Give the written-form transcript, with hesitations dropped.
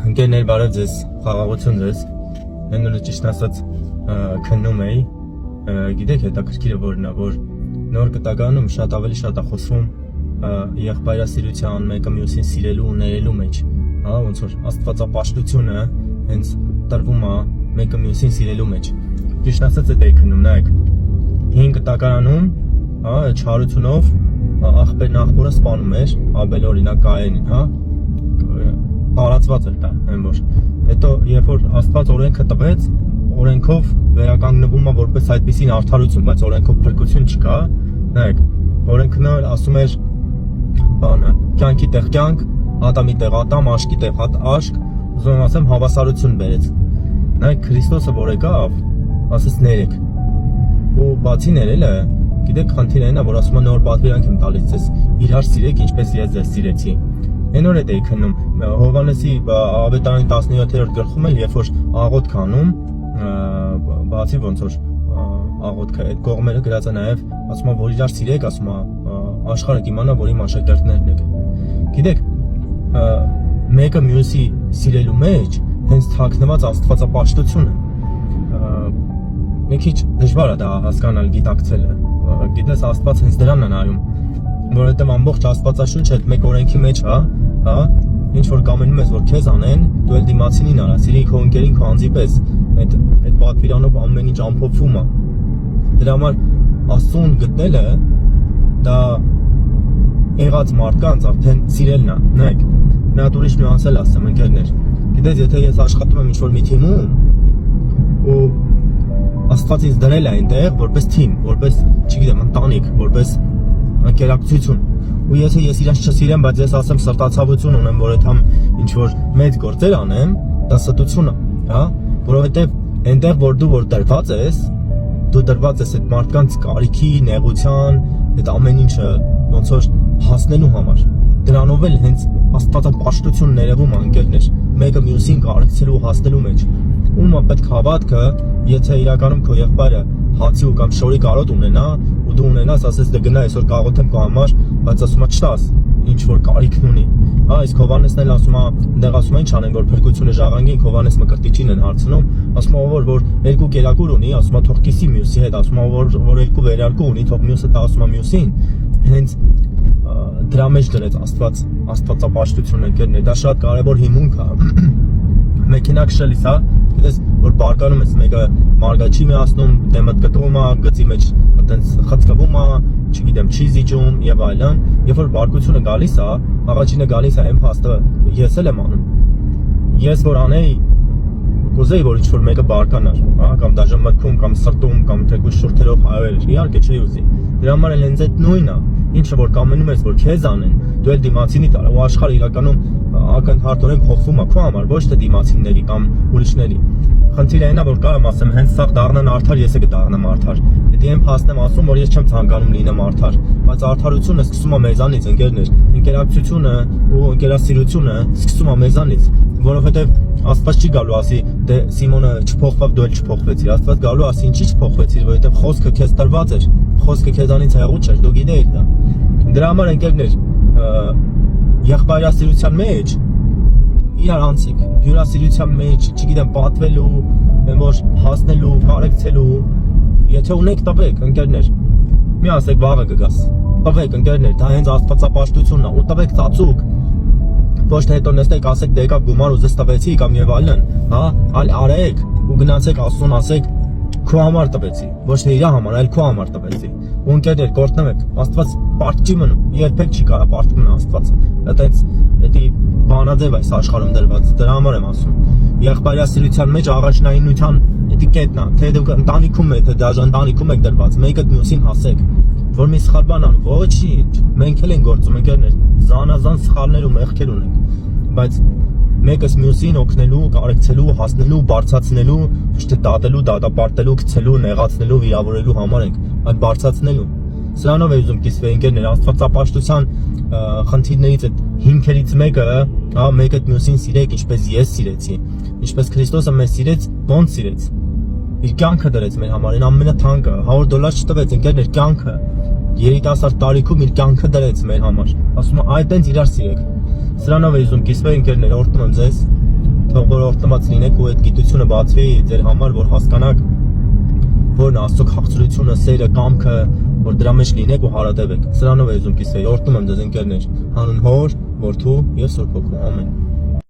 Ընկերներ բարև ձեզ, խաղաղություն ձեզ, հենուրը ճիշտ ասած քննում էի, գիտեք հետաքրքիրը որն է, որ նոր կտականում շատ ավելի շատ է խոսվում եղբայրասիրության, մեկը մյուսին սիրելու ու ներելու մեջ, ոնց որ աստվածապաշտությունը հենց տրվում է մեկը մյուսին սիրելու մեջ, ճիշտ ասած էդ էի քննում, նայեք, 5 կտականում, չարությունով աղբերն աղբորը սպանում էր, Աբել օրինակ Կայենին, տարածված էր դա, այն որ հետո երբ որ Աստված օրենքը տվեց, օրենքով վերականգնվում է որպես այդպիսին արդարություն, բայց օրենքով փրկություն չկա, նայեք, օրենքն ասում էր բանը, կյանքի տեղ կյանք, ատամի տեղ ատամ, աշկի տեղ աշկ, ուզում եմ ասեմ հավասարություն բերեց, նայեք Քրիստոսը որ եկավ, ասեց ներեք, ու բացի ներելը, գիտեք խնդիրը այն է, որ ասում է նոր պատվիրանք եմ տալիս ձեզ, իրար սիրեք, ինչպես ես ձեզ սիրեցի։ Այն որ էդ էի քննում, Հովհաննեսի Ավետարանի 17-րդ գլխում էլ, երբ որ աղոթք անում, բացի ոնց որ աղոթքը այդ կողմերը գրած է նաև, ասում է, որ իրար սիրեք, ասում է, աշխարհը կիմանա, որ իմ աշակերտներն եք։ Գիտեք, մեկը մյուսի սիրելու մեջ հենց թաքնված աստվածապաշտությունը։ Մի քիչ դժվար է դա հասկանալ, գիտակցելը։ Գիտես, Աստված հենց դրանն է նայում, որովհետև ամբողջ Աստվածաշունչը այդ մեկ օրենքի մեջ է, ինչ որ կամենում ես, որ քեզ անեն, դու էլ դիմացինին արա, սիրի քո ընկերին քո անձի պես, այդ պատվիրանով ամեն ինչ ամփոփվում է։ Դրա համար Աստծուն գտնելը դա եղած մարդկանց արդեն սիրելն է, նայեք, մի հատ ուրիշ նյուանս էլ ասեմ, ընկերներ, գիտես, եթե ես աշխատում եմ ինչ-որ մի թիմում ու Աստված ինձ դրել է այնտեղ որպես թիմ, որպես, չգիտեմ, ընտանիք, որպես ընկերակցություն, ու եթե ես իրանց չսիրեմ, բայց ես ասեմ սրտացավություն ունեմ, որ այդքան ինչ որ մեծ գործեր անեմ, դա ստություն է, որովհետև այնտեղ որ դու որ դրված ես, դու դրված ես այդ մարդկանց կարիքի, նեղության, այդ ամեն ինչը ոնց որ հասնելու համար։ Դրանով էլ հենց աստվածապաշտություն ներևում անկերներ, մեկը մյուսին կարեկցելու հասնելու մեջ։ Ում է պետք հավատքը, եթե իրականում քո եղբայրը հացի ու կամ շորի կարոտ ունենա, ու դու ունենաս, ասես դե գնա այսօր կաղոթեմ քո համար, բայց ասում է չտաս, ինչ որ կարիքն ունի։ Իսկ Հովհաննեսն էլ ասում է, այնտեղ ասում է ինչ անեն, որ փրկությունը ժառանգին, Հովհաննես Մկրտիչին են հարցնում, ասում է որ երկու կերակուր ունի, ասում է թող կիսի մյուսի հետ, ասում է որ երկու վերարկու ունի, թող մյուսը դա ասում է մյուսին։ Հենց դրա մեջ դրեց աստվածապաշտությունը ընկերներ, դա շատ կարևոր հիմունք է։ Մեքենա քշելիս, գիտես, որ բարկանում ես, մեկը մարգաչի միացնում, դեմը կտրում է, գծի մեջ այտենց խցկվում է, չգիտեմ, չի զիջում եւ այլն, երբ որ բարկությունը գալիս է, աղաջինը գալիս է, այն փաստը ես էլ եմ անում։ Ես որ անեի, կուզեի որ ինչ-որ մեկը բարկանար, կամ դաժե մտքում, կամ սրտում, կամ թեկուզ շուրթերով հայեր, իհարկե չի ուզի։ Դրա համար էլ հենց այդ նույնն է, ինչը որ կամենում ես, որ քեզ անեն, դու էլ դիմացինի տար, ու աշխարհը իրականում ակնթարթորեն փոխվում է քո համար, ոչ թե դիմացինների կամ ուրիշների։ Խնդիրը այն է, որ կարամ ասեմ, հենց սա դառնան արդար, ես էլ կդառնամ արդար։ Եթե եմ փաստեմ ասում, որ ես չեմ ցանկանում լինեմ արդար, բայց արդարությունը սկսում է մեզանից, ընկերներ, ընկերակցությունը ու ընկերասիրությունը սկսում է մեզանից, որովհետև Աստված չի գալու ասի, դե Սիմոնը չփոխվավ, դու էլ չփոխվեցիր, Աստված գալու ասի, ինչի չփոխվեցիր, որովհետև խոսքը քեզ տրված էր, խոսքը քեզանից հեղուկ չէր, դու գիտեիր դա։ Դրա համար ընկերներ, եղբայրասիրության մեջ իրար անցիկ, հյուրասիրության մեջ, չգիտեմ, պատվելու, որ հասնելու, կարեկցելու, եթե ունեք տվեք, ընկերներ, մի ասեք վաղը կգաս, տվեք, ընկերներ, դա հենց աստվածապաշտությունն է, ու տվեք ծածուկ, ոչ թե հետո նստեք, ասեք դե եկավ գումար ու ձեզ տվեցի կամ եւ այլն, այլ արեք ու գնացեք Աստծուն ասեք քո համար տվեցի, ոչ թե իր համար, այլ քո համար տվեցի։ Ու ընկերներ, կորտնեք, Աստված պարտք չի մնում, երբեք չի կարա պարտք մնա Աստված։ Այդպես էդի բանաձև այս աշխարհում դրված, դրա համար եմ ասում։ Եղբայրասիրության մեջ առաջնայինության էտիկետն է, թե դուք ընտանիքում եք, թե դաժե ընտանիքում եք դրված, մեկը մյուսին հասեք, որ մի սխալ բան ան, ոչինչ, մենք էլ ենք գործում, ընկերներ, զանազան սխալներ ու մեղքեր ունենք, բայց մեկս մյուսին օգնելու, կարեկցելու, հասնելու, բարձրացնելու, ոչ թե դատելու, դատապարտելու, գցելու, նեղացնելու, վիրավորելու համար ենք, այլ բարձրացնելու։ Սրանով է ուզում կիսվել ընկերներ, աստվածապաշտության խնդիրներից այդ հիմքերից մեկը, մեկը մյուսին սիրեք, ինչպես ես սիրեցի, ինչպես Քրիստոսը մեզ սիրեց, ոնց սիրեց։ Իր կյանքը դրեց մեր համար, այն ամենաթանկը, $100 չտվեց, ընկերներ, կյանքը, երիտասարդ տարիքում իր կյանքը դրեց մեր համար, ասում է, այ տենց իրար սիրեք։ Սրանով է ուզում կիսվել ընկերներ, օրհնում եմ ձեզ, թող որ օրհնված լինեք ու այդ գիտությունը բացվի ձեր համար, որ հասկանաք որն է Աստծո քաղցրությունը, սերը, կամքը, որ դրա մեջ լինեք ու հարատևեք։ Սրանով է ուզում կիսվել, օրհնում եմ ձեզ ընկերներ, հանուն Հոր, Որդու եւ Սուրբ Հոգու, ամեն։